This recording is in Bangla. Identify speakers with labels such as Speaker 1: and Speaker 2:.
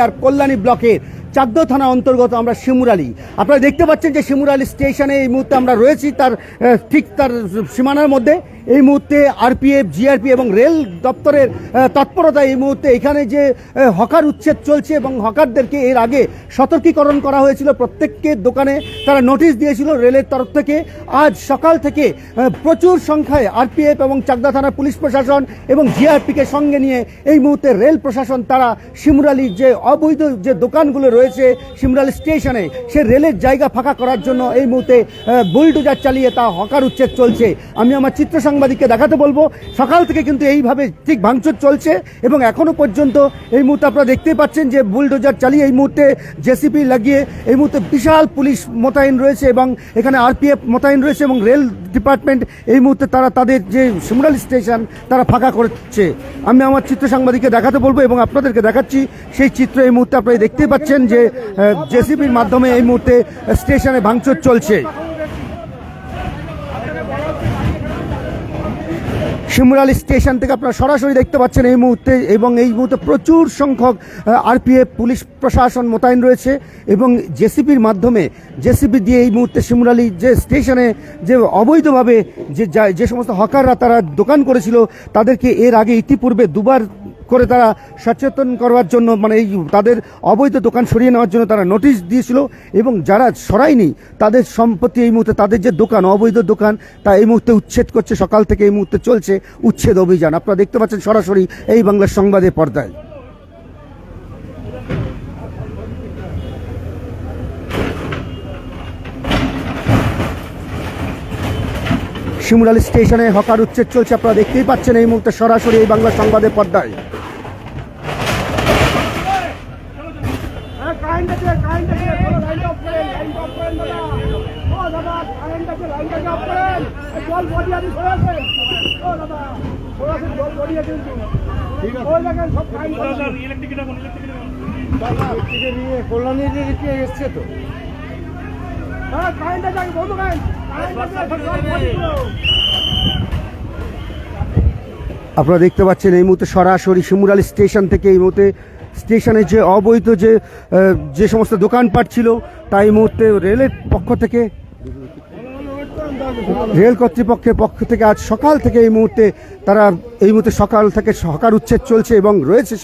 Speaker 1: আর কল্যাণী ব্লকের চাকদহ থানা অন্তর্গত আমরা শিমুরালী। আপনারা দেখতে পাচ্ছেন যে শিমুরালী স্টেশনে এই মুহূর্তে আমরা রয়েছি, তার ঠিক তার সীমানার মধ্যে এই মুহূর্তে আরপিএফ, জিআরপি এবং রেল দপ্তরের তৎপরতা এই মুহূর্তে এখানে যে হকার উচ্ছেদ চলছে এবং হকারদেরকে এর আগে সতর্কীকরণ করা হয়েছিল, প্রত্যেককে দোকানে তারা নোটিশ দিয়েছিল রেলের তরফ থেকে। আজ সকাল থেকে প্রচুর সংখ্যায় আরপিএফ এবং চাকদহ থানার পুলিশ প্রশাসন এবং জিআরপিকে সঙ্গে নিয়ে এই মুহূর্তে রেল প্রশাসন তারা শিমুরালীর যে অবৈধ যে দোকানগুলো রয়েছে শিমুরালী স্টেশনে, সে রেলের জায়গা ফাঁকা করার জন্য এই মুহূর্তে বুলডোজার চালিয়ে তা হকার উচ্ছেদ চলছে। আমি আমার চিত্র সাংবাদিককে দেখাতে বলবো, সকাল থেকে কিন্তু এইভাবে ঠিক ভাঙচুর চলছে এবং এখনো পর্যন্ত এই মুহূর্তে আপনারা দেখতেই পাচ্ছেন যে বুলডোজার চালিয়ে এই মুহূর্তে জেসিপি লাগিয়ে এই মুহূর্তে বিশাল পুলিশ মোতায়েন রয়েছে এবং এখানে আরপিএফ মোতায়েন রয়েছে এবং রেল ডিপার্টমেন্ট এই মুহূর্তে তারা তাদের যে শিমুরালী স্টেশন তারা ফাঁকা করছে। আমি আমার চিত্র সাংবাদিককে দেখাতে বলবো এবং আপনাদেরকে দেখাচ্ছি সেই চিত্র। এই মুহূর্তে আপনারা দেখতেই পাচ্ছেন যে জেসিপির মাধ্যমে এই মুহূর্তে স্টেশনে ভাঙচুর চলছে। শিমুরালী স্টেশন থেকে আপনারা সরাসরি দেখতে পাচ্ছেন এই মুহূর্তে, এবং এই মুহূর্তে প্রচুর সংখ্যক আরপিএফ পুলিশ প্রশাসন মোতায়েন রয়েছে এবং জেসিপির মাধ্যমে জেসিপি দিয়ে এই মুহূর্তে শিমুরালী যে স্টেশনে যে অবৈধভাবে যে সমস্ত হকাররা তারা দোকান করেছিল তাদেরকে এর আগে ইতিপূর্বে দুবার করে তারা সচেতন করবার জন্য, মানে এই তাদের অবৈধ দোকান সরিয়ে নেওয়ার জন্য তারা নোটিশ দিয়েছিল এবং যারা সরায়নি তাদের সম্পত্তি এই মুহূর্তে তাদের যে দোকান অবৈধ দোকান তা এই মুহূর্তে উচ্ছেদ করছে। সকাল থেকে এই মুহূর্তে চলছে উচ্ছেদ অভিযান। আপনারা দেখতে পাচ্ছেন সরাসরি এই বাংলার সংবাদের পর্দায়। শিমুরালী স্টেশনে হকার উচ্ছেদ চলছে, আপনারা দেখতেই পাচ্ছেন এই মুহূর্তে সরাসরি এই বাংলা সংবাদের পর্দায়। এসছে তো আপনারা দেখতে পাচ্ছেন এই মুহূর্তে সরাসরি শিমুরালী স্টেশন থেকে এই মুহূর্তে স্টেশনে যে অবৈধ যে সমস্ত দোকানপাট ছিল তা এই মুহূর্তে রেলের পক্ষ থেকে, রেল কর্তৃপক্ষের পক্ষ থেকে আজ সকাল থেকে এই মুহূর্তে তারা এই মুহূর্তে সকাল থেকে হকার উচ্ছেদ চলছে এবং রয়েছে।